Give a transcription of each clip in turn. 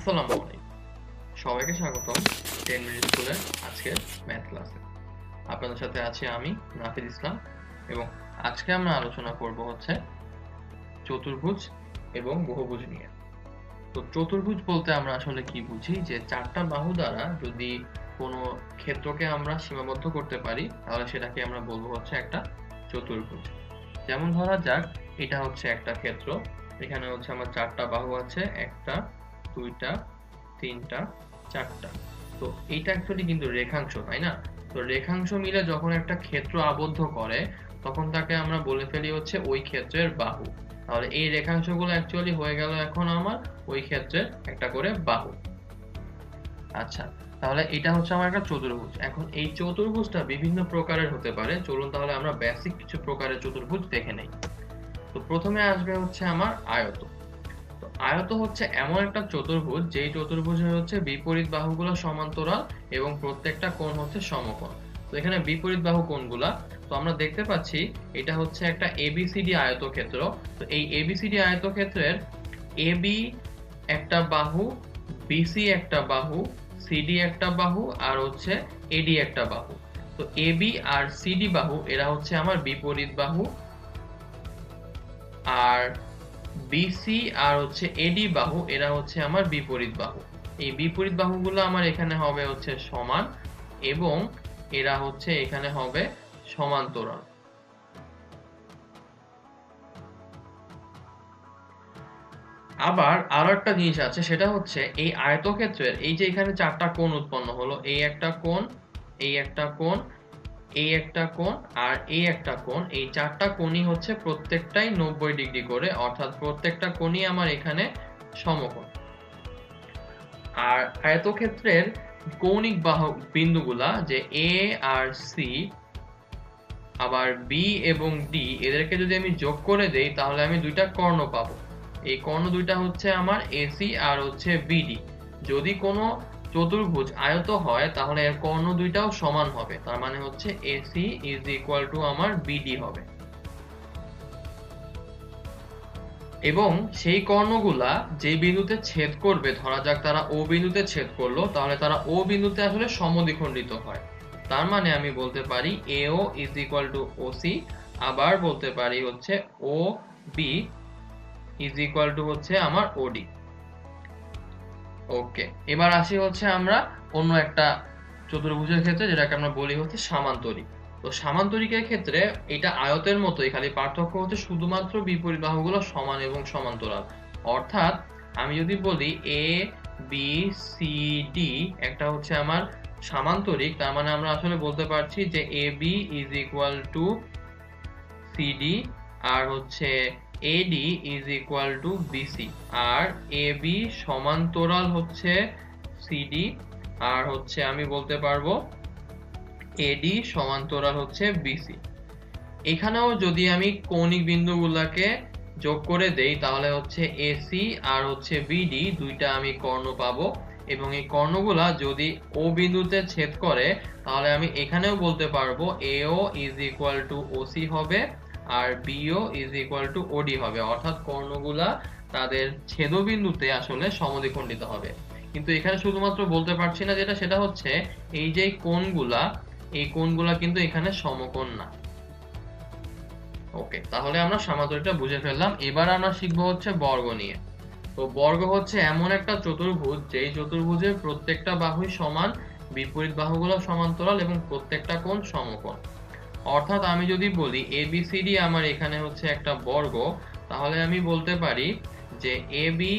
আসসালামু আলাইকুম। সবাইকে স্বাগতম 10 মিনিট স্কুলের আজকের ম্যাথ ক্লাসে। আপনাদের সাথে আছি আমি নাফিজ ইসলাম এবং আজকে আমরা আলোচনা করব হচ্ছে চতুর্ভুজ এবং বহুভুজ নিয়ে। তো চতুর্ভুজ বলতে আমরা আসলে কি বুঝি, যে চারটা বাহু দ্বারা যদি কোনো ক্ষেত্রকে আমরা সীমাবদ্ধ করতে পারি তাহলে সেটাকে আমরা বলবো হচ্ছে একটা চতুর্ভুজ। যেমন ধরা যাক এটা হচ্ছে একটা ক্ষেত্র, এখানে হচ্ছে আমার চারটা বাহু আছে, একটা, দুইটা, তিনটা, চারটা। তো এইটা অ্যাকচুয়ালি কিন্তু রেখাংশ, তাই না? তো রেখাংশ মিলে যখন একটা ক্ষেত্র আবদ্ধ করে তখন তাকে আমরা বলে ফেলি হচ্ছে ওই ক্ষেত্রের বাহু। তাহলে এই রেখাংশগুলো অ্যাকচুয়ালি হয়ে গেল এখন আমার ওই ক্ষেত্রের একটা করে বাহু। আচ্ছা, তাহলে এটা হচ্ছে আমার একটা চতুর্ভুজ। এখন এই চতুর্ভুজটা বিভিন্ন প্রকারের হতে পারে। চলুন তাহলে আমরা বেসিক কিছু প্রকারের চতুর্ভুজ দেখে নেই। তো প্রথমে আসবে হচ্ছে আমার আয়ত। তো আয়ত হচ্ছে এমন একটা চতুর্ভুজ যেই চতুর্ভুজে হচ্ছে বিপরীত বাহুগুলো সমান্তরাল এবং প্রত্যেকটা কোণ হচ্ছে সমকোণ। তো এখানে বিপরীত বাহু কোণগুলা, তো আমরা দেখতে পাচ্ছি এটা হচ্ছে একটা এবিসিডি আয়তক্ষেত্র। তো এই এবিসিডি আয়তক্ষেত্রের এবি একটা বাহু, বিসি একটা বাহু, সিডি একটা বাহু আর হচ্ছে এডি একটা বাহু। তো এবি আর সিডি বাহু এরা হচ্ছে আমার বিপরীত বাহু, আর বিসি আর হচ্ছে এডি বাহু এরা হচ্ছে আমার বিপরীত বাহু। এই বিপরীত বাহুগুলো আমার এখানে হবে হচ্ছে সমান এবং এরা হচ্ছে এখানে হবে সমান্তরাল। আবার আরো একটা জিনিস আছে, সেটা হচ্ছে এই আয়তক্ষেত্রের এই যে এখানে চারটা কোণ উৎপন্ন হলো, এই একটা কোণ, এই একটা কোণ, এই একটা কোণ আর এই একটা কোণ, এই চারটা কোণই হচ্ছে প্রত্যেকটাই 90 ডিগ্রি করে, অর্থাৎ প্রত্যেকটা কোণই আমার এখানে সমকোণ। আর আয়তক্ষেত্রের কৌণিক বাহু বিন্দুগুলা যে এ আর সি, আবার বি এবং ডি, এদেরকে যদি আমি যোগ করে দেই তাহলে আমি দুইটা কর্ণ পাবো। এই কর্ণ দুইটা হচ্ছে আমার এসি আর হচ্ছে বিডি। যদি কোনো চতুর্ভুজ আয়ত হয় তাহলে এর কর্ণ দুইটাও সমান হবে, তার মানে হচ্ছে এসি ইজ ইকুয়াল টু আমার বিডি হবে। এবং সেই কর্ণগুলা যে বিন্দুতে ছেদ করবে, ধরা যাক তারা ও বিন্দুতে ছেদ করলো, তাহলে তারা ও বিন্দুতে আসলে সমদ্বিখণ্ডিত হয়। তার মানে আমি বলতে পারি এও ইজ ইকুয়াল টু ওসি, আবার বলতে পারি হচ্ছে ও বি ইজ ইকুয়াল টু হচ্ছে আমার ওডি। ওকে, এবার আসি হচ্ছে আমরা অন্য একটা চতুর্ভুজের ক্ষেত্রে, যেটাকে আমরা বলি হচ্ছে সামান্তরিক। তো সামান্তরিকের ক্ষেত্রে এটা আয়তের মতোই, খালি পার্থক্য হচ্ছে শুধুমাত্র বিপরীত বাহুগুলো সমান এবং সমান্তরাল। অর্থাৎ আমি যদি বলি এ বি সি ডি একটা হচ্ছে আমার সামান্তরিক, তার মানে আমরা আসলে বলতে পারছি যে A B is equal to CD আর হচ্ছে AD is equal to BC, আর এবি সমান্তরাল হচ্ছে সিডি আর হচ্ছে আমি বলতে পারবো এডি সমান্তরাল হচ্ছে বিসি। এখানেও যদি আমি কৌণিক বিন্দুগুলোকে যোগ করে দেই তাহলে হচ্ছে এসি আর হচ্ছে বিডি দুইটা আমি কর্ণ পাবো, এবং এই কর্ণগুলা যদি ও বিন্দুতে ছেদ করে তাহলে আমি এখানেও বলতে পারবো এও ইজ ইকুয়াল টু ওসি হবে আর বিও ইজ ইকুয়াল টু ওডি হবে, অর্থাৎ কর্ণগুলা তাদের ছেদবিন্দুতে আসলে সমদ্বিখণ্ডিত হবে। কিন্তু এখানে শুধুমাত্র বলতে পারছি না যেটা, সেটা হচ্ছে এই যে কোণগুলা, এই কোণগুলা কিন্তু এখানে সমকোণ না। ওকে, তাহলে আমরা সামান্তরিকটা বুঝে ফেললাম। এবার আমরা শিখবো হচ্ছে বর্গ নিয়ে। তো বর্গ হচ্ছে এমন একটা চতুর্ভুজ যেই চতুর্ভুজের প্রত্যেকটা বাহুই সমান, বিপরীত বাহুগুলো সমান্তরাল এবং প্রত্যেকটা কোণ সমকোণ। অর্থাৎ আমি যদি বলি এবিসিডি আমার এখানে হচ্ছে একটা বর্গ, তাহলে আমি বলতে পারি যে AB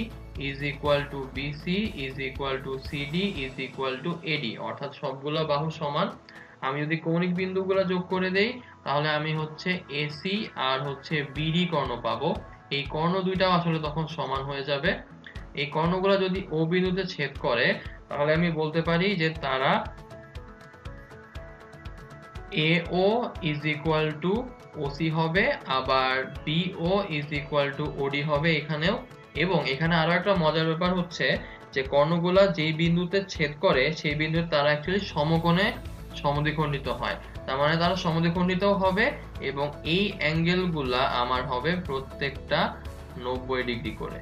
is equal to BC is equal to CD is equal to AD, অর্থাৎ সবগুলো বাহু সমান। আমি যদি কৌণিক বিন্দুগুলো যোগ করে দেই তাহলে আমি হচ্ছে এসি আর হচ্ছে বিডি কর্ণ পাবো। এই কর্ণ দুইটাও আসলে তখন সমান হয়ে যাবে। এই কর্ণগুলো যদি ও বিন্দুতে ছেদ করে তাহলে আমি বলতে পারি যে তারা AO is equal to OC হবে, আবার BO is equal to OD হবে এখানেও। এবং এখানে আরো একটা মজার ব্যাপার হচ্ছে যে কর্ণগুলা যেই বিন্দুতে ছেদ করে সেই বিন্দুতে তারা অ্যাকচুয়ালি সমকোণে সমদ্বিখণ্ডিত হয়, তার মানে তারা সমদ্বিখণ্ডিত হবে এবং এই অ্যাঙ্গেলগুলা আমার হবে প্রত্যেকটা 90 ডিগ্রি করে।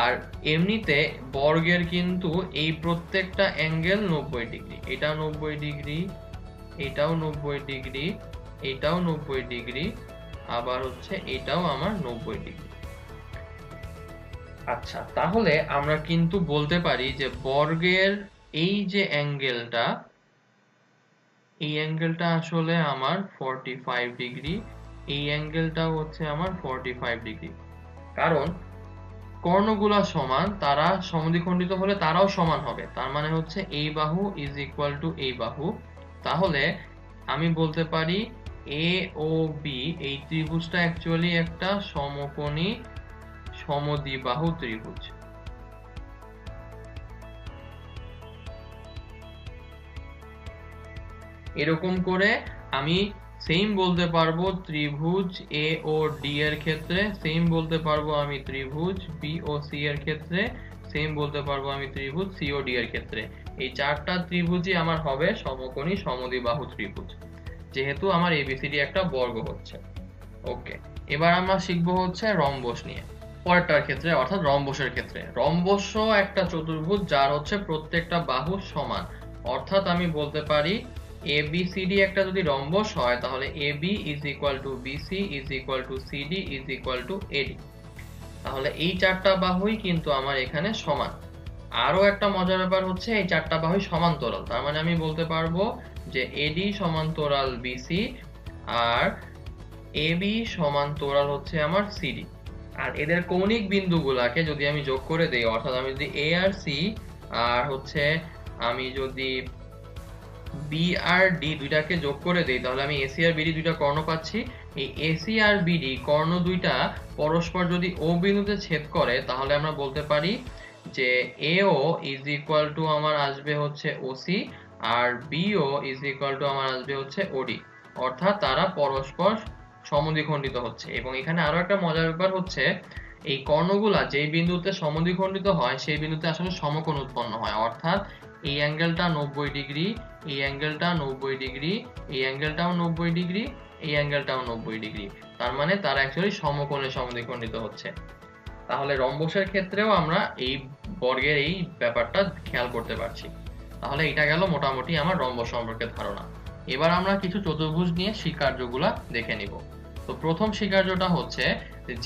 আর এমনিতে বর্গের কিন্তু এই প্রত্যেকটা অ্যাঙ্গেল 90 ডিগ্রি, এটা 90 ডিগ্রি, এটাও 90 ডিগ্রি, এটাও 90 ডিগ্রি, আবার হচ্ছে এটাও আমার 90 ডিগ্রি। আচ্ছা, তাহলে আমরা কিন্তু বলতে পারি যে বর্গের এই যে অ্যাঙ্গেলটা, এই অ্যাঙ্গেলটা আসলে আমার 45 ডিগ্রি, এই অ্যাঙ্গেলটাও হচ্ছে আমার 45 ডিগ্রি। কারণ কর্ণগুলা সমান, তারা সমদ্বিখণ্ডিত হলে তারাও সমান হবে, তার মানে হচ্ছে এই বাহু ইজ ইকুয়াল টু এই বাহু। তাহলে আমি বলতে পারি এ ও বি এই ত্রিভুজটা অ্যাকচুয়ালি একটা সমকোণী সমদ্বিবাহু ত্রিভুজ। এরকম করে আমি সেম বলতে পারবো ত্রিভুজ এ ও ডি এর ক্ষেত্রে, সেম বলতে পারবো আমি ত্রিভুজ বি ও সি এর ক্ষেত্রে, সেম বলতে পারবো আমি ত্রিভুজ সি ও ডি এর ক্ষেত্রে। এই চারটা ত্রিভুজই আমার হবে সমকোণী সমদ্বিবাহু ত্রিভুজ, যেহেতু আমার এবিসিডি একটা বর্গ হচ্ছে। ওকে, এবার আমরা শিখবো হচ্ছে রম্বস নিয়ে পরেরটার ক্ষেত্রে, অর্থাৎ রম্বসের ক্ষেত্রে। রম্বস একটা চতুর্ভুজ যার হচ্ছে প্রত্যেকটা বাহু সমান, অর্থাৎ আমি বলতে পারি এবিসিডি একটা যদি রম্বস হয় তাহলে AB is equal to BC is equal to CD is equal to AD. তাহলে এই চারটা বাহুই কিন্তু আমার এখানে সমান। আরো একটা মজার ব্যাপার হচ্ছে এই চারটা বাহুই সমান্তরাল, তার মানে আমি বলতে পারবো যে এডি সমান্তরাল বিসি আর এবি সমান্তরাল হচ্ছে আমার সিডি। আর এদের কৌণিক বিন্দুগুলাকে যদি আমি যোগ করে দেই, অর্থাৎ আমি যদি এ আর সি আর হচ্ছে আমি যদি বি আর ডি দুইটাকে যোগ করে দেই, তাহলে আমি এসি আর বিডি দুইটা কর্ণ পাচ্ছি। এই এসি আর বিডি কর্ণ দুইটা পরস্পর যদি ও বিন্দুতে ছেদ করে, তাহলে আমরা বলতে পারি যে এও ইজ ইকুয়াল টু আমার আসবে হচ্ছে ওসি আর বিও ইজ ইকুয়াল টু আমার আসবে হচ্ছে ওডি, অর্থাৎ তারা পরস্পর সমদ্বিখণ্ডিত হচ্ছে। এবং এখানে আরো একটা মজার ব্যাপার হচ্ছে এই কর্ণগুলা যেই বিন্দুতে সমদ্বিখণ্ডিত হয় সেই বিন্দুতে আসলে সমকোণ উৎপন্ন হয়, অর্থাৎ এই অ্যাঙ্গেলটা 90 ডিগ্রি, এই অ্যাঙ্গেলটা 90 ডিগ্রি, এই অ্যাঙ্গেলটাও 90 ডিগ্রি, এই অ্যাঙ্গেলটাও 90 ডিগ্রি, তার মানে তারা অ্যাকচুয়ালি সমকোণে সমদ্বিখণ্ডিত হচ্ছে। তাহলে রম্বসের ক্ষেত্রেও আমরা এই বর্গের এই ব্যাপারটা খেয়াল করতে পারছি। তাহলে এটা গেল মোটামুটি আমার রম্বস সম্পর্কে ধারণা। এবার আমরা কিছু চতুর্ভুজ নিয়ে স্বীকার্যগুলা দেখে নিব। তো প্রথম স্বীকার্যটা হচ্ছে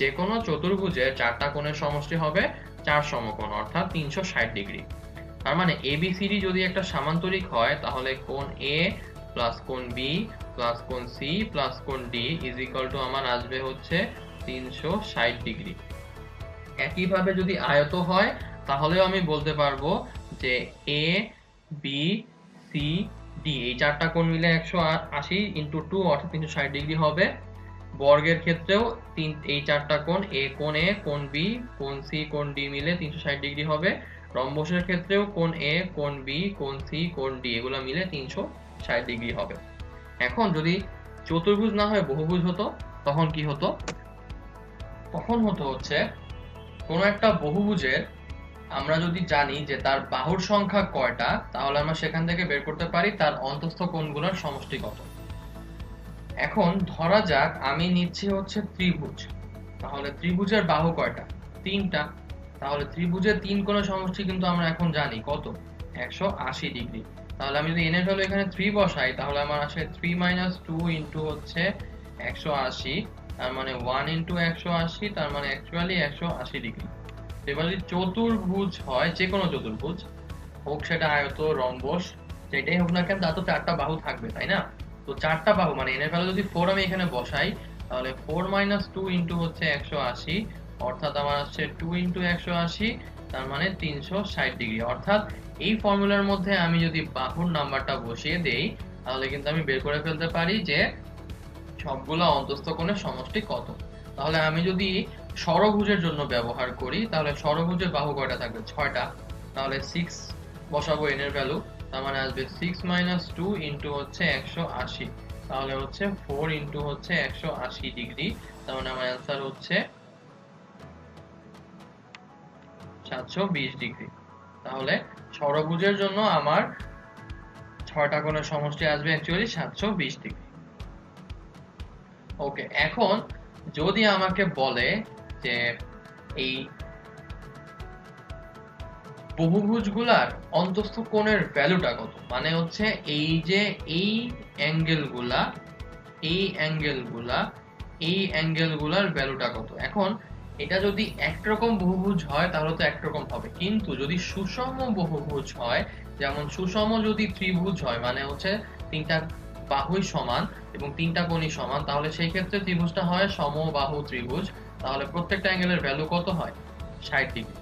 যে কোনো চতুর্ভুজের চারটা কোণের সমষ্টি হবে 4 সমকোণ, অর্থাৎ 360 ডিগ্রি। তার মানে এবিসিডি যদি একটা সামান্তরিক হয় তাহলে কোণ এ প্লাস কোণ বি প্লাস কোণ সি প্লাস কোণ ডি ইজ ইকুয়াল টু আমার আসবে হচ্ছে 360 ডিগ্রি। একইভাবে যদি আয়ত হয় তাহলেও আমি বলতে পারবো যে এ বি সি ডি এই চারটা কোণ মিলে 180 ইন্টু 2 অর্থাৎ 360 ডিগ্রি হবে। বর্গের ক্ষেত্রেও এই চারটা কোণ এ কোণ এ কোণ বি কোণ সি কোণ ডি মিলে 360 ডিগ্রি হবে। রম্বসের ক্ষেত্রেও কোণ এ কোণ বি কোণ সি কোণ ডি এগুলো মিলে 360 ডিগ্রি হবে। এখন যদি চতুর্ভুজ না হয়ে বহুভুজ হতো তখন কি হতো? তখন হতো হচ্ছে কোন একটা বহুভুজের আমরা যদি জানি যে তার বাহুর সংখ্যা কয়টা, তাহলে আমরা সেখান থেকে বের করতে পারি তার অন্তঃস্থ কোণগুলোর সমষ্টি কত। এখন ধরা যাক আমি নিচ্ছি হচ্ছে ত্রিভুজ, তাহলে ত্রিভুজের বাহু কয়টা? 3টা। তাহলে ত্রিভুজের 3 কোণের সমষ্টি কিন্তু আমরা এখন জানি কত, 180 ডিগ্রি। তাহলে আমি যদি n এর ভ্যালু এখানে 3 বসাই তাহলে আমার আসে 3 - 2 ইন্টু হচ্ছে 180, তার মানে 1 ইন্টু 180, তার মানে অ্যাকচুয়ালি 180 ডিগ্রি। এবার যদি চতুর্ভুজ হয়, যে কোনো চতুর্ভুজ হোক সেটা আয়ত রম্বস যেটাই হোক না কেন, তার তো 4টা বাহু থাকবে তাই না? তো 4টা বাহু মানে n এর ভ্যালু যদি 4 আমি এখানে বসাই তাহলে 4 - 2 ইন্টু হচ্ছে 180, অর্থাৎ আমার আসছে 2 ইন্টু 180, তার মানে 360 ডিগ্রি। অর্থাৎ এই ফর্মুলার মধ্যে আমি যদি বাহুর নাম্বারটা বসিয়ে দেই তাহলে কিন্তু আমি বের করে ফেলতে পারি যে সবগুলো অন্তঃস্থ কোণের সমষ্টি কত। তাহলে আমি যদি ষড়ভুজের জন্য ব্যবহার করি তাহলে ষড়ভুজের বাহু কয়টা থাকবে? 6টা। তাহলে 6 বসাবো n এর ভ্যালু, তার মানে আসবে 6 - 2 ইন্টু হচ্ছে 180, তাহলে হচ্ছে 4 ইন্টু হচ্ছে 180 ডিগ্রি, তার মানে আমার অ্যান্সার হচ্ছে 720 ডিগ্রি। তাহলে ষড়ভুজের জন্য আমার 6টা কোণের সমষ্টি আসবে অ্যাকচুয়ালি 720 ডিগ্রি। ওকে, এখন যদি আমাকে বলে যে এই বহুভুজগুলার অন্তস্থ কোণের ভ্যালুটা কত, মানে হচ্ছে এই যে এই অ্যাঙ্গেলগুলা এই অ্যাঙ্গেলগুলা এই অ্যাঙ্গেলগুলার ভ্যালুটা কত। এখন এটা যদি একরকম বহুভুজ হয় তাহলে তো একরকম হবে, কিন্তু যদি সুষম বহুভুজ হয়, যেমন সুষম যদি ত্রিভুজ হয় মানে হচ্ছে তিনটা বাহুই সমান এবং তিনটা কোণই সমান, তাহলে সেই ক্ষেত্রে ত্রিভুজটা হয় সমবাহু ত্রিভুজ। তাহলে প্রত্যেকটা অ্যাঙ্গেলের ভ্যালু কত হয়? 60 ডিগ্রি।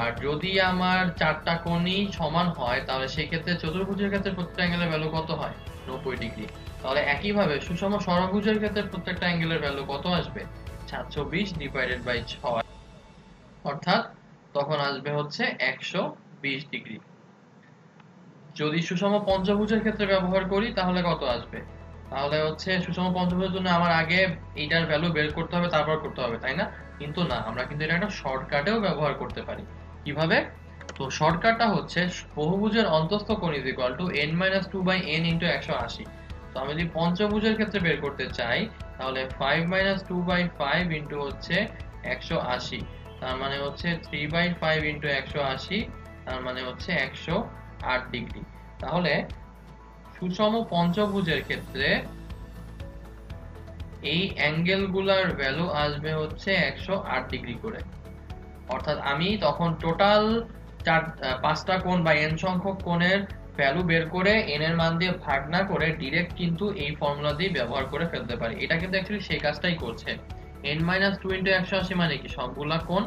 আর যদি আমার চারটা কোণই সমান হয় তাহলে সেই ক্ষেত্রে চতুর্ভুজের ক্ষেত্রে প্রত্যেকটা অ্যাঙ্গেলের ভ্যালু কত হয়? 90 ডিগ্রি। তাহলে একইভাবে সুষম ষড়ভুজের ক্ষেত্রে প্রত্যেকটা অ্যাঙ্গেলের ভ্যালু কত আসবে? 720 ডিভাইডেড বাই 6, অর্থাৎ তখন আসবে হচ্ছে 120 ডিগ্রি। যদি সুষম পঞ্চভুজের ক্ষেত্রে ব্যবহার করি তাহলে কত আসবে? তাহলে হচ্ছে সুষম পঞ্চভুজের জন্য আমার আগে এইটার ভ্যালু বের করতে হবে, তারপর করতে হবে, তাই না? কিন্তু না, আমরা কিন্তু এটা একটা শর্টকাটেও ব্যবহার করতে পারি। কিভাবে? তো শর্টকাটটা হচ্ছে বহুভুজের অন্তস্থ কোণ is equal two n-2/n into 180। তো আমি যদি পঞ্চভুজের ক্ষেত্রে বের করতে চাই তাহলে 5-2/5 ইনটু হচ্ছে 180, তার মানে হচ্ছে 3/5 ইনটু 180, তার মানে হচ্ছে 108 ডিগ্রি। তাহলে সুষম পঞ্চভুজের ক্ষেত্রে এই অ্যাঙ্গেলগুলার ভ্যালু আসবে হচ্ছে 108 ডিগ্রি করে। অর্থাৎ আমি তখন টোটাল পাঁচটা কোণ বা n সংখ্যক কোণের ভ্যালু বের করে n এর মান দিয়ে ভাগ না করে ডিরেক্ট কিন্তু এই ফর্মুলা দিয়ে ব্যবহার করে ফেলতে পারি। এটা কিন্তু অ্যাকচুয়ালি সেই কাজটাই করছে। n-2 ইনটু 180 মানে কি? সবগুলা কোণ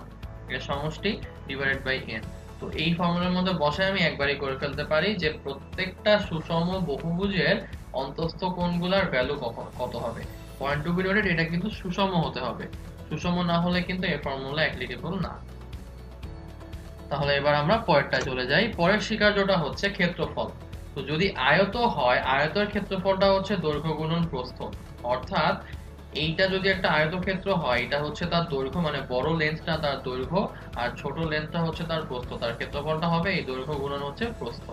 এর সমষ্টি ডিভাইডেড বাই n। তো এই ফর্মুলার মধ্যে বসায় আমি একবারই করে ফেলতে পারি যে প্রত্যেকটা সুষম বহুভুজের অন্তস্থ কোণগুলোর ভ্যালু কত হবে। পয়েন্ট টু বি নোটেড, এটা কিন্তু সুষম হতে হবে। সুষম না হলে কিন্তু এই ফর্মুলা অ্যাপ্লিকেবল না। তাহলে এবার আমরা পরেরটা চলে যাই। পরের স্বীকার্যটা হচ্ছে ক্ষেত্রফল। তো যদি আয়ত হয়, আয়তের ক্ষেত্রফলটা হচ্ছে দৈর্ঘ্য গুণন প্রস্থ। অর্থাৎ এইটা যদি একটা আয়তক্ষেত্র হয়, এটা হচ্ছে তার দৈর্ঘ্য, মানে বড় লেন্থটা তার দৈর্ঘ্য আর ছোট লেন্থটা হচ্ছে তার প্রস্থ। তার ক্ষেত্রফলটা হবে এই দৈর্ঘ্য গুণন হচ্ছে প্রস্থ।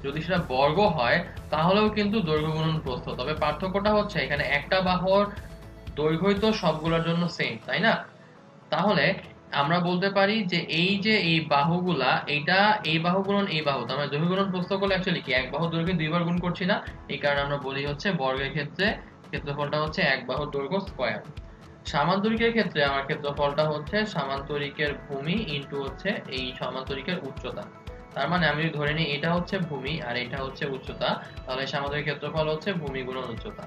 যদি সেটা বর্গ হয় তাহলেও কিন্তু দৈর্ঘ্য গুণন প্রস্থ, তবে পার্থক্যটা হচ্ছে এখানে একটা বাহুর দৈর্ঘ্যই তো সবগুলোর জন্য সেম, তাই না? তাহলে আমরা বলতে পারি যে এই বাহুগুলা, এই বাহু গুণন এই বাহু, তার মানে দৈর্ঘ্য গুণন প্রস্থ করলে অ্যাকচুয়ালি কি এক বাহু দৈর্ঘ্য দুইবার গুণ করছি না? এই কারণে আমরা বলি হচ্ছে বর্গের ক্ষেত্রে ক্ষেত্রফলটা হচ্ছে এক বাহুর দৈর্ঘ্য স্কয়ার। সামান্তরিকের ক্ষেত্রে আমার ক্ষেত্রফলটা হচ্ছে সামান্তরিকের ভূমি ইনটু হচ্ছে এই সামান্তরিকের উচ্চতা। তার মানে আমি যদি ধরে নিই এটা হচ্ছে ভূমি আর এটা হচ্ছে উচ্চতা, তাহলে সামান্তরিক ক্ষেত্রফল হচ্ছে ভূমি গুণন উচ্চতা।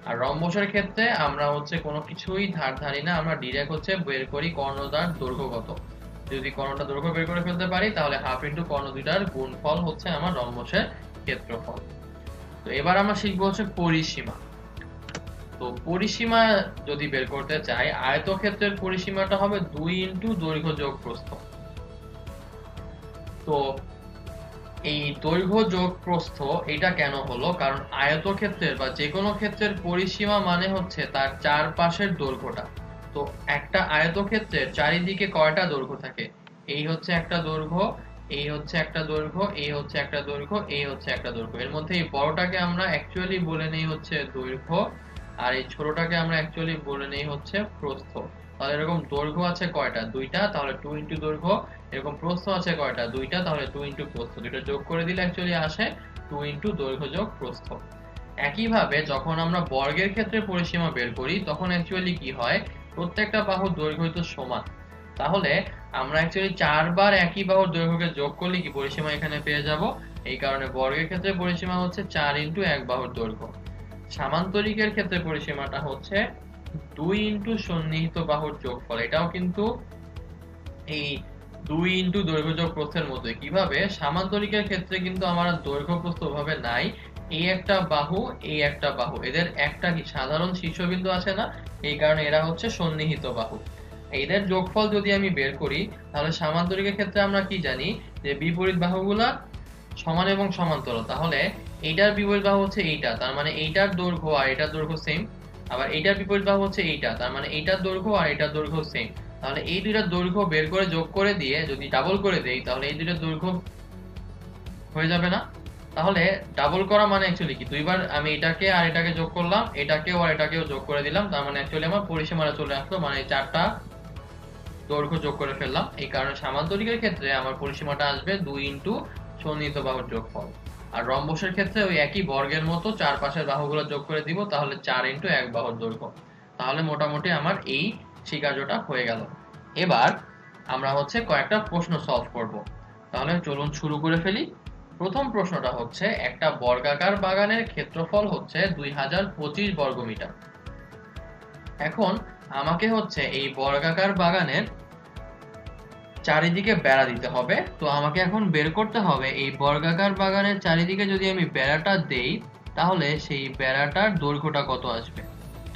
আর রম্বসের ক্ষেত্রে আমরা হচ্ছে কোনো কিছুই ধার ধারি না, আমরা ডিরেক্ট হচ্ছে বের করি কর্ণদ্বার দৈর্ঘ্য কত। যদি কর্ণটা দৈর্ঘ্য বের করে ফেলতে পারি তাহলে হাফ ইনটু কর্ণ দুইটার গুণফল হচ্ছে আমার রম্বসের ক্ষেত্রফল। তো এবার আমরা শিখবো হচ্ছে পরিসীমা। তো পরিসীমা যদি বের করতে চাই, আয়তক্ষেত্রের পরিসীমাটা হবে 2 ইনটু দৈর্ঘ্য যোগ প্রস্থ। তো এই দৈর্ঘ্য যোগ প্রস্থ এটা কেন হলো? কারণ আয়তক্ষেত্রের বা যে কোনো ক্ষেত্রের পরিসীমা মানে হচ্ছে তার চারপাশের দৈর্ঘ্যটা। তো একটা আয়তক্ষেত্রের চারিদিকে কয়টা দৈর্ঘ্য থাকে? এই হচ্ছে একটা দৈর্ঘ্য, এই হচ্ছে একটা দৈর্ঘ্য, এই হচ্ছে একটা দৈর্ঘ্য, এই হচ্ছে একটা দৈর্ঘ্য। এর মধ্যে এই বড়টাকে আমরা অ্যাকচুয়ালি বলে নেই হচ্ছে দৈর্ঘ্য, আর এই ছোটটাকে আমরা অ্যাকচুয়ালি বলে নেই হচ্ছে প্রস্থ। তাহলে এরকম দৈর্ঘ্য আছে কয়টা? দুইটা, তাহলে 2 ইনটু দৈর্ঘ্য। এরকম প্রস্থ আছে কয়টা? দুইটা, তাহলে 2 ইনটু প্রস্থ। দুইটা যোগ করে দিলে অ্যাকচুয়ালি আসে 2 ইনটু দৈর্ঘ্য যোগ প্রস্থ। একইভাবে যখন আমরা বর্গের ক্ষেত্রে পরিসীমা বের করি তখন অ্যাকচুয়ালি কি হয়? প্রত্যেকটা বাহুর দৈর্ঘ্য তো সমান। তাহলে আমরা অ্যাকচুয়ালি চারবার একই বাহুর দৈর্ঘ্যকে যোগ করলে কি পরিসীমা এখানে পেয়ে যাব। এই কারণে বর্গের ক্ষেত্রে পরিসীমা হচ্ছে 4 ইনটু এক বাহুর দৈর্ঘ্য। সামান্তরিকের ক্ষেত্রে পরিসীমাটা হচ্ছে 2 ইনটু সন্নিহিত বাহুর যোগফল। এটাও কিন্তু এই 2 ইনটু দৈর্ঘ্য যোগ প্রস্থের মধ্যে। কিভাবে? সামান্তরিকের ক্ষেত্রে কিন্তু আমার দৈর্ঘ্য প্রস্থ ওভাবে নাই, এই একটা বাহু এই একটা বাহু, এদের একটা কি সাধারণ শীর্ষবিন্দু আছে না? এই কারণে এরা হচ্ছে সন্নিহিত বাহু। এদের যোগফল যদি আমি বের করি তাহলে সামান্তরিকের ক্ষেত্রে আমরা কি জানি যে বিপরীত বাহুগুলা সমান এবং সমান্তরাল। তাহলে এইটার বিপরীত বাহু হচ্ছে এইটা, তার মানে এইটার দৈর্ঘ্য আর এটার দৈর্ঘ্য সেম। আবার এইটার বিপরীত বাহু হচ্ছে এইটা, তার মানে এইটার দৈর্ঘ্য আর এটার দৈর্ঘ্য সেম। তাহলে এই দুইটার দৈর্ঘ্য বের করে যোগ করে দিয়ে যদি ডাবল করে দেই তাহলে এই দুইটার দৈর্ঘ্য হয়ে যাবে না? তাহলে ডাবল করা মানে অ্যাকচুয়ালি কি? দুইবার আমি এটাকে আর এটাকে যোগ করলাম, এটাকেও আর এটাকেও যোগ করে দিলাম, তার মানে অ্যাকচুয়ালি আমার পরিসীমাটা চলে আসলো, মানে চারটা দৈর্ঘ্য যোগ করে ফেললাম। এই কারণে সামান্তরিকের ক্ষেত্রে আমার পরিসীমাটা আসবে 2 ইন্টু সন্নিহিত বাহুর যোগফল, আর রম্বসের ক্ষেত্রে ওই একই বর্গের মতো চারপাশের বাহুগুলো যোগ করে দিব, তাহলে 4 ইন্টু এক বাহুর দৈর্ঘ্য। তাহলে মোটামুটি আমার এই স্বীকার্যটা হয়ে গেল। এবার আমরা হচ্ছে কয়েকটা প্রশ্ন সলভ করব। তাহলে চলুন শুরু করে ফেলি। প্রথম প্রশ্নটা হচ্ছে, একটা বর্গাকার বাগানের ক্ষেত্রফল হচ্ছে 2025 বর্গমিটার। এখন আমাকে হচ্ছে এই বর্গাকার বাগানের চারিদিকে বেড়া দিতে হবে। তো আমাকে এখন বের করতে হবে এই বর্গাকার বাগানের চারিদিকে যদি আমি বেড়াটা দেই, তাহলে সেই বেড়াটার দৈর্ঘ্যটা কত আসবে।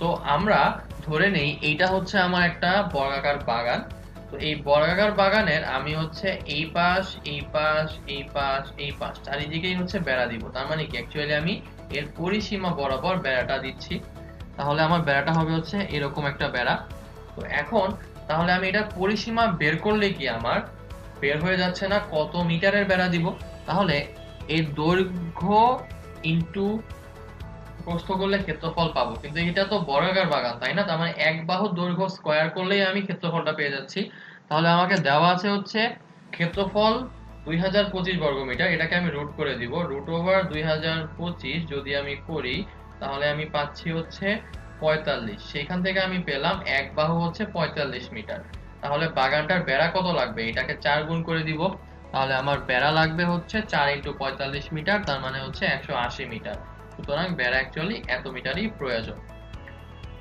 তো আমরা ধরে নেই এইটা হচ্ছে আমার একটা বর্গাকার বাগান। তো এই বর্গাকার বাগানের আমি হচ্ছে এই পাশ, এই পাশ, এই পাশ, এই পাশ চারিদিকেই হচ্ছে বেড়া দিব। তার মানে কি, অ্যাকচুয়ালি আমি এর পরিসীমা বরাবর বেড়াটা দিচ্ছি। তাহলে আমার বেড়াটা হবে হচ্ছে এরকম একটা বেড়া। তো এখন তাহলে আমি এটা পরিসীমা বের করলে কি আমার বের হয়ে যাচ্ছে না কত মিটারের বেড়া দিব। তাহলে এর দৈর্ঘ্য ইনটু প্রস্থ করলে ক্ষেত্রফল পাবো, কিন্তু এটা তো বর্গাকার বাগান, তাই না? তার মানে এক বাহুর দৈর্ঘ্য স্কয়ার করলেই আমি ক্ষেত্রফলটা পেয়ে যাচ্ছি। তাহলে আমাকে দেওয়া আছে হচ্ছে ক্ষেত্রফল 2025 বর্গমিটার, এটাকে আমি রুট করে দিব। রুট ওভার 2025 যদি আমি করি, তাহলে আমি পাচ্ছি হচ্ছে 45। সেখান থেকে আমি পেলাম এক বাহু হচ্ছে 45 মিটার। তাহলে বাগানটার বেড়া কত লাগবে, এটাকে 4 গুণ করে দিব। তাহলে আমার বেড়া লাগবে হচ্ছে 4 ইন্টু 45 মিটার, তার মানে হচ্ছে 180 মিটার। সুতরাং বেড়া অ্যাকচুয়ালি এত মিটারই প্রয়োজন।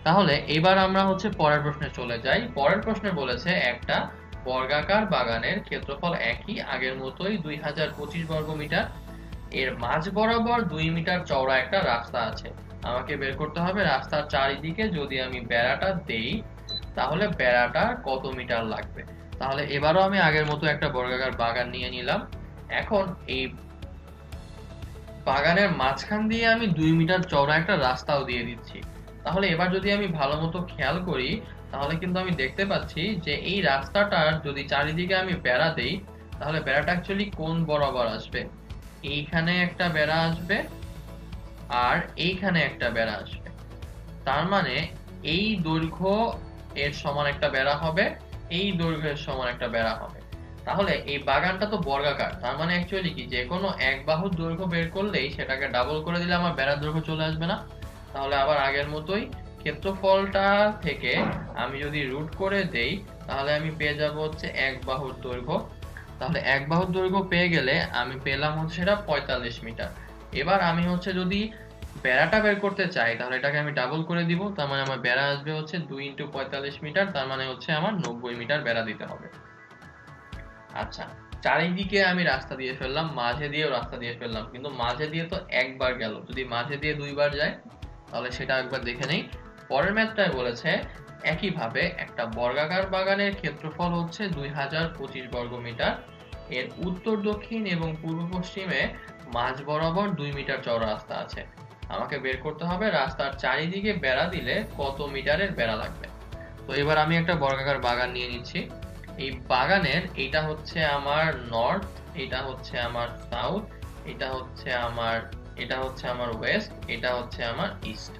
তাহলে এবার আমরা হচ্ছে পরের প্রশ্নে চলে যাই। পরের প্রশ্নে বলেছে একটা বর্গাকার বাগানের ক্ষেত্রফল একই আগের মতোই 2025 বর্গমিটার, এর মাঝ বরাবর 2 মিটার চওড়া একটা রাস্তা আছে। আমাকে বের করতে হবে রাস্তার চারিদিকে যদি আমি বেড়াটা দেই, তাহলে বেড়াটা কত মিটার লাগবে। তাহলে এবারও আমি আগের মতো একটা বর্গাকার বাগান নিয়ে নিলাম। এখন এই বাগানের মাঝখান দিয়ে আমি 2 মিটার চওড়া একটা রাস্তাও দিয়ে দিচ্ছি। তাহলে এবার যদি আমি ভালো মতো খেয়াল করি, তাহলে কিন্তু আমি দেখতে পাচ্ছি যে এই রাস্তাটার যদি চারিদিকে আমি বেড়া দেই, তাহলে বেড়াটা অ্যাকচুয়ালি কোন বরাবর আসবে। এইখানে একটা বেড়া আসবে আর এইখানে একটা বেড়া আসবে। তার মানে এই দৈর্ঘ্য এর সমান একটা বেড়া হবে, এই দৈর্ঘ্যের সমান একটা বেড়া হবে। তাহলে এই বাগানটা তো বর্গাকার, তার মানে অ্যাকচুয়ালি কি, যে কোনো এক বাহুর দৈর্ঘ্য বের করলেই সেটাকে ডাবল করে দিলে আমার বেড়ার দৈর্ঘ্য চলে আসবে না। তাহলে আবার আগের মতোই ক্ষেত্রফলটা থেকে আমি যদি রুট করে দেই, তাহলে আমি পেয়ে যাব হচ্ছে এক বাহুর দৈর্ঘ্য। তাহলে এক বাহুর দৈর্ঘ্য পেয়ে গেলে আমি পেলাম হচ্ছে সেটা 45 মিটার। এবার আমি হচ্ছে যদি বেড়াটা বের করতে চাই, তাহলে এটাকে আমি ডাবল করে দিব। তার মানে আমার বেড়া আসবে হচ্ছে 2 ইন্টু 45 মিটার, তার মানে হচ্ছে আমার 90 মিটার বেড়া দিতে হবে। আচ্ছা, চারিদিকে আমি রাস্তা দিয়ে ফেললাম, মাঝে দিয়েও রাস্তা দিয়ে ফেললাম, কিন্তু মাঝে দিয়ে তো একবার গেল, যদি মাঝে দিয়ে দুইবার যায় তাহলে সেটা একবার দেখে নেই। পরের ম্যাথটায় বলেছে একইভাবে একটা বর্গাকার বাগানের ক্ষেত্রফল হচ্ছে 2025 বর্গমিটার, এর উত্তর দক্ষিণ এবং পূর্ব পশ্চিমে মাঝ বরাবর 2 মিটার চওড়া রাস্তা আছে। আমাকে বের করতে হবে রাস্তার চারিদিকে বেড়া দিলে কত মিটারের বেড়া লাগবে। তো এবার আমি একটা বর্গাকার বাগান নিয়ে নিচ্ছি। এই বাগানের এটা হচ্ছে আমার নর্থ, এটা হচ্ছে আমার সাউথ, এটা হচ্ছে আমার ওয়েস্ট, এটা হচ্ছে আমার ইস্ট।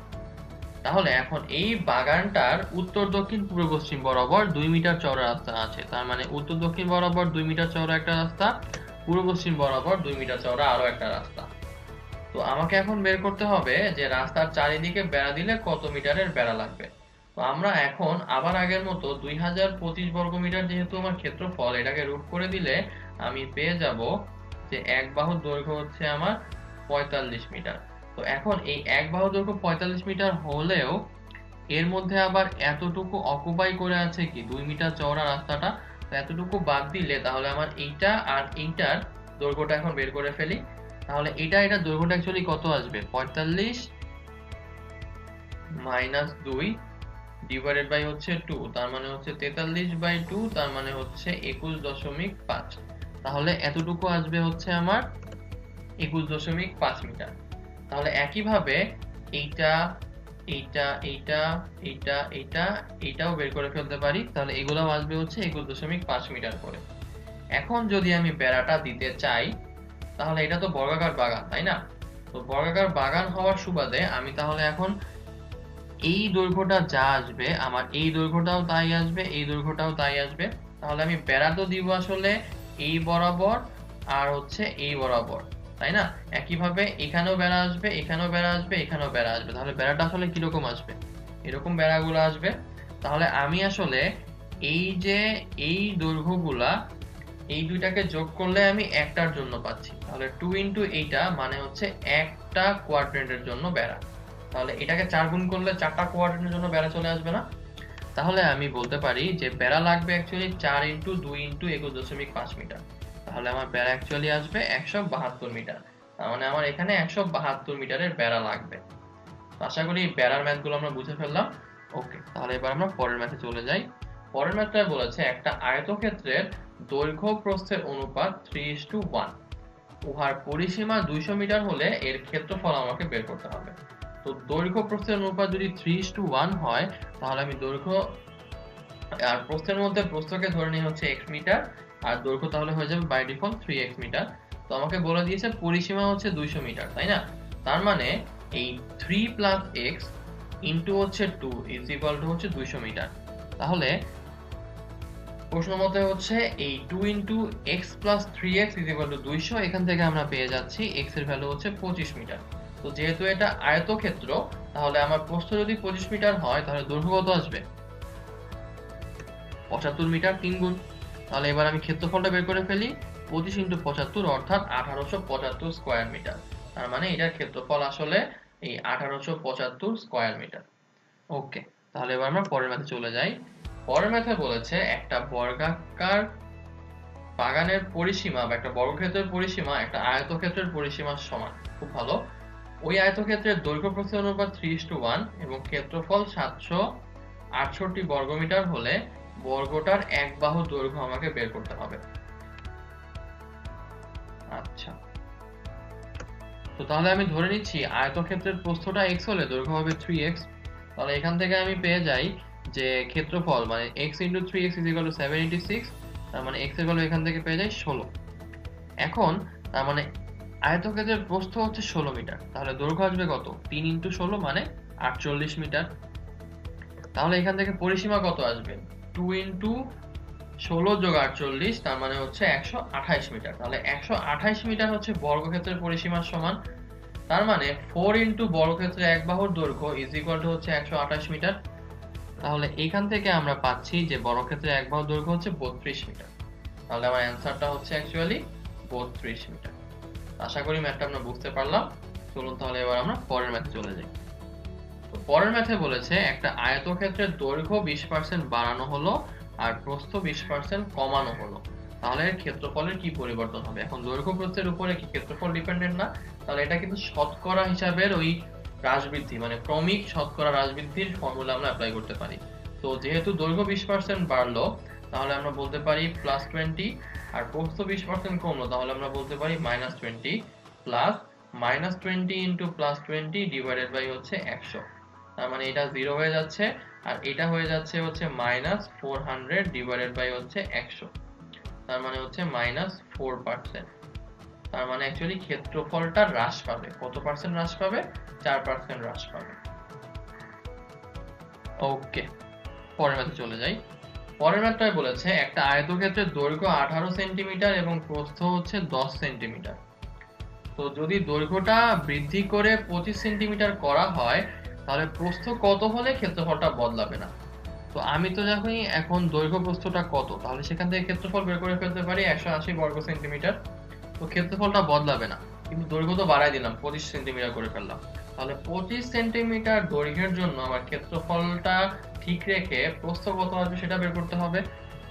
তাহলে এখন এই বাগানটার উত্তর দক্ষিণ পূর্ব পশ্চিম বরাবর 2 মিটার চওড়া রাস্তা আছে। তার মানে উত্তর দক্ষিণ বরাবর 2 মিটার চওড়া একটা রাস্তা, পূর্ব পশ্চিম বরাবর 2 মিটার চওড়া আরো একটা রাস্তা। তো আমাকে এখন বের করতে হবে যে রাস্তার চারিদিকে বেড়া দিলে কত মিটারের বেড়া লাগবে। তো আমরা এখন আবার আগের মতো 2025 বর্গমিটার যেহেতু আমার ক্ষেত্রফল, এটাকে রুট করে দিলে আমি পেয়ে যাব যে এক বাহুর দৈর্ঘ্য হচ্ছে আমার 45 মিটার। তো এখন এই এক বাহুর দৈর্ঘ্য 45 মিটার হলেও এর মধ্যে আবার এতটুকু অকুপাই করে আছে কি 2 মিটার চওড়া রাস্তাটা। তো এতটুকু বাদ দিলে তাহলে আমার এইটা আর এইটার দৈর্ঘ্যটা এখন বের করে ফেলি। তাহলে এটার দৈর্ঘ্যটা অ্যাকচুয়ালি কত আসবে, 45 মাইনাস 2 ডিভাইডেড বাই হচ্ছে 2, তার মানে হচ্ছে 43 বাই 2, তার মানে হচ্ছে 21.5। তাহলে এতটুকু আসবে হচ্ছে আমার 21.5 মিটার। তাহলে একইভাবে এইটা এইটা এইটা এইটা এইটা এইটাও বের করে ফেলতে পারি। তাহলে এগুলোও আসবে হচ্ছে 21.5 মিটার করে। এখন যদি আমি বেড়াটা দিতে চাই, তাহলে এটা তো বর্গাকার বাগান, তাই না? তো বর্গাকার বাগান হওয়ার সুবাদে আমি তাহলে এখন এই দৈর্ঘ্যটা যা আসবে আমার এই দৈর্ঘ্যটাও তাই আসবে, এই দৈর্ঘ্যটাও তাই আসবে। তাহলে আমি বেড়া তো দিব আসলে এই বরাবর আর হচ্ছে এই বরাবর, তাই না? একইভাবে এখানেও বেড়া আসবে, এখানেও বেড়া আসবে, এখানেও বেড়া আসবে। তাহলে বেড়াটা আসলে কিরকম আসবে? এরকম বেড়াগুলো আসবে। তাহলে আমি আসলে এই যে এই দৈর্ঘ্যগুলা এই দুইটাকে যোগ করলে আমি একটার জন্য পাচ্ছি। তাহলে 2 ইন্টু এইটা মানে হচ্ছে একটা কোয়াড্রেন্টের জন্য বেড়া। তাহলে এটাকে 4 গুণ করলে 4টা কোয়াড্রেন্টের জন্য বেড়া চলে আসবে না? তাহলে আমি বলতে পারি যে বেড়া লাগবে অ্যাকচুয়ালি 4 ইন্টু 2 ইন্টু 21.5 মিটার। তাহলে আমার বেড়া অ্যাকচুয়ালি আসবে 172 মিটার। তার মানে আমার এখানে 172 মিটারের বেড়া লাগবে। আশা করি বেড়ার ম্যাথগুলো আমরা বুঝে ফেললাম। ওকে, তাহলে এবার আমরা পরের ম্যাথে চলে যাই। পরের ম্যাথটায় বলেছে একটা আয়তক্ষেত্রের দৈর্ঘ্য প্রস্থের অনুপাত 3:1। উহার পরিসীমা 200 মিটার হলে এর ক্ষেত্রফল আমাকে বের করতে হবে। তো দৈর্ঘ্য প্রস্থের অনুপাত যদি 3:1 হয়, তাহলে আমি দৈর্ঘ্য আর প্রস্থের মধ্যে প্রস্থকে ধরে নিই হচ্ছে x মিটার, আর দৈর্ঘ্য তাহলে হয়ে যাবে বাই ডিফল্ট 3x মিটার। তো আমাকে বলে দিয়েছে পরিসীমা হচ্ছে 200 মিটার, তাই না? তার মানে এই 3 প্লাস x ইন্টু হচ্ছে 2 ইজ ইকুয়াল টু হচ্ছে 200 মিটার। তাহলে প্রশ্ন মতে হচ্ছে এই 2 into x plus 3x is equal two 200। এখান থেকে আমরা পেয়ে যাচ্ছি x এর ভ্যালু হচ্ছে 25 মিটার। তো যেহেতু এটা আয়তক্ষেত্র, তাহলে আমার প্রস্থ যদি 25 মিটার হয়, তাহলে দৈর্ঘ্য কত আসবে? 75 মিটার, 3 গুণ। তাহলে এবার আমি ক্ষেত্রফলটা বের করে ফেলি। 25 ইন্টু 75 অর্থাৎ 1875 স্কয়ার মিটার। তার মানে এটার ক্ষেত্রফল আসলে এই 1875 স্কয়ার মিটার। ওকে, তাহলে এবার আমরা পরের ম্যাথে চলে যাই। পরের ম্যাথে বলেছে একটা বর্গাকার বাগানের পরিসীমা বা একটা বর্গক্ষেত্রের পরিসীমা একটা আয়তক্ষেত্রের পরিসীমার সমান। খুব ভালো। ওই আয়তক্ষেত্রের দৈর্ঘ্য প্রস্থের অনুপাত 3:1 এবং ক্ষেত্রফল 768 বর্গমিটার হলে বর্গটার এক বাহু দৈর্ঘ্য আমাকে বের করতে হবে। আচ্ছা, তো তাহলে আমি ধরে নিচ্ছি আয়তক্ষেত্রের প্রস্থটা x হলে দৈর্ঘ্য হবে 3x। তাহলে এখান থেকে আমি পেয়ে যাই যে ক্ষেত্রফল মানে x into 3x is equal two 786। তার মানে x এর ভ্যালু এখান থেকে পেয়ে যাই 16। এখন তার মানে আয়তক্ষেত্রের প্রস্থ হচ্ছে 16 মিটার, তাহলে দৈর্ঘ্য আসবে কত? 3 ইন্টু 16 মানে 48 মিটার। তাহলে এখান থেকে পরিসীমা কত আসবে? 2 ইন্টু 16 যোগ 48, তার মানে হচ্ছে 128 মিটার। তাহলে 128 মিটার হচ্ছে বর্গক্ষেত্রের পরিসীমার সমান। তার মানে 4 ইন্টু বর্গক্ষেত্রের এক বাহুর দৈর্ঘ্য ইজ ইকুয়াল টু হচ্ছে 128 মিটার। তাহলে এখান থেকে আমরা পাচ্ছি যে বর্গক্ষেত্রের এক বাহুর দৈর্ঘ্য হচ্ছে 32 মিটার। তাহলে আমার অ্যান্সারটা হচ্ছে অ্যাকচুয়ালি 32 মিটার। আশা করি ম্যাথটা আমরা বুঝতে পারলাম। চলুন তাহলে এবার আমরা পরের ম্যাথে চলে যাই। তো পরের ম্যাথে বলেছে একটা আয়তক্ষেত্রের দৈর্ঘ্য 20% বাড়ানো হলো আর প্রস্থ 20% কমানো হলো, তাহলে এর ক্ষেত্রফলের কি পরিবর্তন হবে? এখন দৈর্ঘ্য প্রস্থের উপরে কি ক্ষেত্রফল ডিপেন্ডেন্ট না? তাহলে এটা কিন্তু শতকরা হিসাবের ওই হ্রাসবৃদ্ধি মানে ক্রমিক শতকরা হ্রাসবৃদ্ধির ফর্মুলা আমরা অ্যাপ্লাই করতে পারি। তো যেহেতু দৈর্ঘ্য 20% বাড়লো, তাহলে আমরা বলতে পারি +20, আর প্রস্থ 20% কমলো, তাহলে আমরা বলতে পারি -20 প্লাস -20 ইন্টু +20 ডিভাইডেড বাই হচ্ছে 100। তার মানে এটা 0 হয়ে যাচ্ছে, আর এটা হয়ে যাচ্ছে হচ্ছে -400 ডিভাইডেড বাই হচ্ছে 100। তার মানে হচ্ছে -4%। তার মানে অ্যাকচুয়ালি ক্ষেত্রফলটা হ্রাস পাবে। কত পার্সেন্ট হ্রাস পাবে? 4% হ্রাস পাবে। ওকে, পরের ম্যাথে চলে যাই। পরের ম্যাথটায় বলেছে একটা আয়তক্ষেত্রের দৈর্ঘ্য 18 সেন্টিমিটার এবং প্রস্থ হচ্ছে 10 সেন্টিমিটার। তো যদি দৈর্ঘ্যটা বৃদ্ধি করে 25 সেন্টিমিটার করা হয়, তাহলে প্রস্থ কত হলে ক্ষেত্রফলটা বদলাবে না? তো আমি তো যখনই এখন দৈর্ঘ্য প্রস্থটা কত, তাহলে সেখান থেকে ক্ষেত্রফল বের করে ফেলতে পারি 180 বর্গ সেন্টিমিটার। তো ক্ষেত্রফলটা বদলাবে না, কিন্তু দৈর্ঘ্য তো বাড়াই দিলাম, 25 সেন্টিমিটার করে ফেললাম। তাহলে 25 সেন্টিমিটার দৈর্ঘ্যের জন্য আমার ক্ষেত্রফলটা ঠিক রেখে প্রস্থ কত আসবে সেটা বের করতে হবে।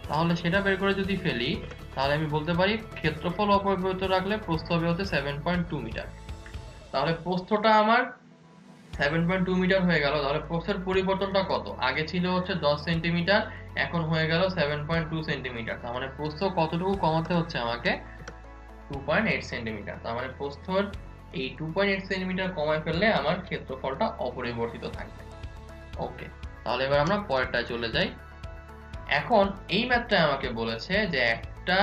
তাহলে সেটা বের করে যদি ফেলি, তাহলে আমি বলতে পারি ক্ষেত্রফল অপরিবর্তিত রাখলে প্রস্থ হবে হচ্ছে 7.2 মিটার। তাহলে প্রস্থটা আমার 7.2 মিটার হয়ে গেল। তাহলে প্রস্থের পরিবর্তনটা কত? আগে ছিল হচ্ছে 10 সেন্টিমিটার, এখন হয়ে গেল 7.2 সেন্টিমিটার। তার মানে প্রস্থ কতটুকু কমাতে হচ্ছে আমাকে? 2.8 সেন্টিমিটার। তার মানে প্রস্থর এই 2.8 সেন্টিমিটার কমায় ফেললে আমার ক্ষেত্রফলটা অপরিবর্তিত থাকবে। ওকে, তাহলে এবার আমরা পরেরটায় চলে যাই। এখন এই ম্যাথটায় আমাকে বলেছে যে একটা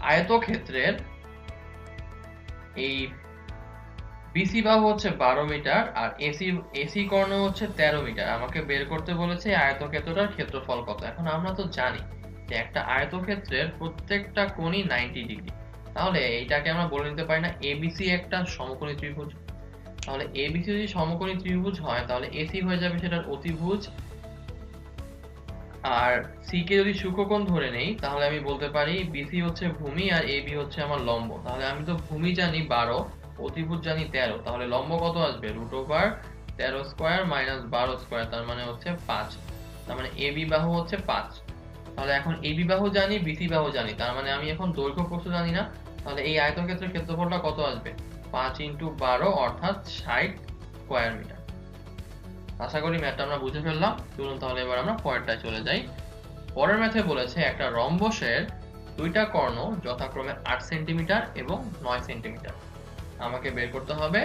আয়তক্ষেত্রের এই বিসি বাহু হচ্ছে 12 মিটার আর এসি কর্ণ হচ্ছে 13 মিটার। আমাকে বের করতে বলেছে আয়তক্ষেত্রটার ক্ষেত্রফল কত। এখন আমরা তো জানি যে একটা আয়তক্ষেত্রের প্রত্যেকটা কোণই 90 ডিগ্রি। তাহলে এইটাকে আমরা বলে নিতে পারি না এবিসি একটা সমকোণী ত্রিভুজ। তাহলে এবিসি যদি সমকোণী ত্রিভুজ হয় তাহলে এসি হয়ে যাবে সেটার অতিভুজ, আর সি কে যদি সূক্ষ্মকোণ ধরে নেই তাহলে আমি বলতে পারি বিসি হচ্ছে ভূমি আর এবি হচ্ছে আমার লম্ব। তাহলে আমি তো ভূমি জানি 12, অতিভুজ জানি 13, তাহলে লম্ব কত আসবে √13 স্কয়ার মাইনাস 12 স্কয়ার, তার মানে হচ্ছে 5। তার মানে এবি বাহু হচ্ছে 5। তাহলে এখন এবি বাহু জানি, বিসি বাহু জানি, তার মানে আমি এখন দৈর্ঘ্য প্রস্থ জানি না। তাহলে এই আয়তক্ষেত্রের ক্ষেত্রফলটা কত আসবে? 5 × 12 অর্থাৎ 60 স্কয়ার মিটার। আশা করি ম্যাথটা আমরা বুঝে ফেললাম। চলুন তাহলে এবার আমরা পরেরটায় চলে যাই। পরের ম্যাথে বলেছে একটা রম্বসের দুইটা কর্ণ যথাক্রমে 8 সেন্টিমিটার এবং 9 সেন্টিমিটার। আমাকে বের করতে হবে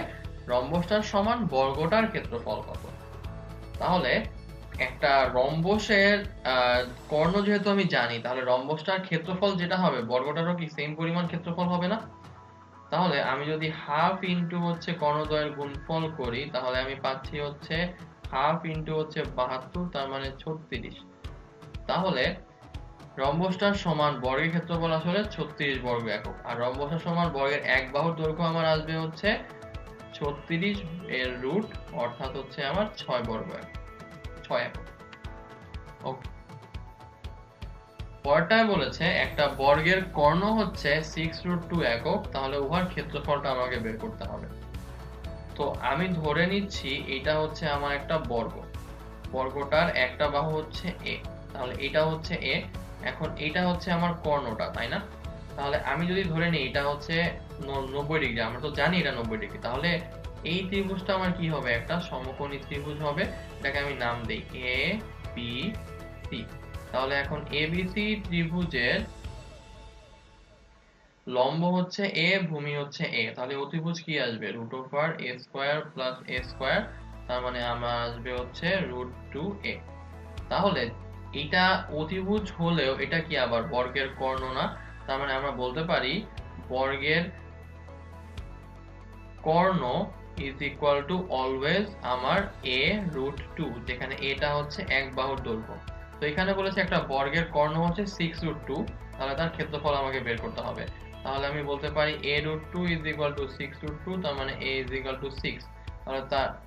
রম্বসটার সমান বর্গটার ক্ষেত্রফল কত। তাহলে একটা রম্বসের কর্ণ যেহেতু আমি জানি, তাহলে রম্বসটার ক্ষেত্রফল যেটা হবে বর্গটারও কি সেম পরিমাণ ক্ষেত্রফল হবে না? তাহলে আমি যদি হাফ ইন্টু হচ্ছে কর্ণদ্বয়ের গুণফল করি তাহলে আমি পাচ্ছি হচ্ছে হাফ ইন্টু হচ্ছে 72, তার মানে 36। তাহলে রম্বসটার সমান বর্গের ক্ষেত্রফল আসলে 36 বর্গ একক, আর রম্বসটার সমান বর্গের এক বাহুর দৈর্ঘ্য আমার আসবে হচ্ছে 36 এর রুট, অর্থাৎ হচ্ছে আমার 6 বর্গ একক, 6 একক। ওকে, পরেরটায় বলেছে একটা বর্গের কর্ণ হচ্ছে 6√2 একক। তাহলে উহার ক্ষেত্রফলটা আমাকে বের করতে হবে। তো আমি ধরে নিচ্ছি এটা হচ্ছে আমার একটা বর্গ, বর্গটার একটা বাহু হচ্ছে এ, তাহলে এটা হচ্ছে এ। এখন এটা হচ্ছে আমার কর্ণটা, তাই না? তাহলে আমি যদি ধরে নিই এটা হচ্ছে 90 ডিগ্রি, আমরা তো জানি এটা 90 ডিগ্রি, তাহলে এই ত্রিভুজটা আমার কি হবে? একটা সমকোণী ত্রিভুজ হবে। এটাকে আমি নাম দেই এ বি সি। তাহলে এখন এবিসি ত্রিভুজের লম্ব হচ্ছে এ, ভূমি হচ্ছে এ, তাহলে অতিভুজ কি আসবে? √a² প্লাস a², তার মানে আমার আসবে হচ্ছে √2a। তাহলে এটা অতিভুজ হলেও এটা কি আবার বর্গের কর্ণ না? তার মানে আমরা বলতে পারি বর্গের কর্ণ ইজ ইকুয়াল টু অলওয়েজ আমার a√2, যেখানে এটা হচ্ছে এক বাহুর দৈর্ঘ্য। তো এখানে বলেছে একটা বর্গের কর্ণ হচ্ছে 6√2, তাহলে তার ক্ষেত্রফল আমাকে বের করতে হবে। তাহলে আমি বলতে পারি a√2 ইজ ইকুয়াল টু 6√2, তার মানে a ইজ ইকুয়াল টু 6। তাহলে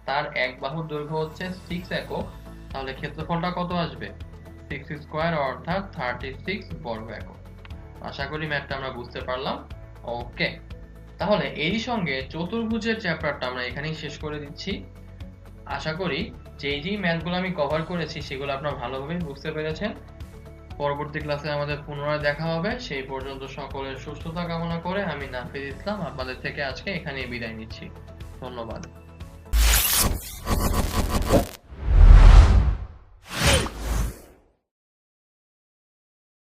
তার এক বাহুর দৈর্ঘ্য হচ্ছে 6 একক। তাহলে ক্ষেত্রফলটা কত আসবে? 6 স্কয়ার অর্থাৎ 36 বর্গ একক। আশা করি ম্যাথটা আমরা বুঝতে পারলাম। ওকে, তাহলে এরই সঙ্গে চতুর্ভুজের চ্যাপ্টারটা আমরা এখানেই শেষ করে দিচ্ছি। আশা করি যেই ম্যাথগুলো আমি কভার করেছি সেগুলো আপনারা ভালোভাবে বুঝতে পেরেছেন। পরবর্তী ক্লাসে আমাদের পুনরায় দেখা হবে। সেই পর্যন্ত সকলের সুস্থতা কামনা করে আমি নাফিজ ইসলাম আপনাদের থেকে আজকে এখানেই বিদায় নিচ্ছি। ধন্যবাদ।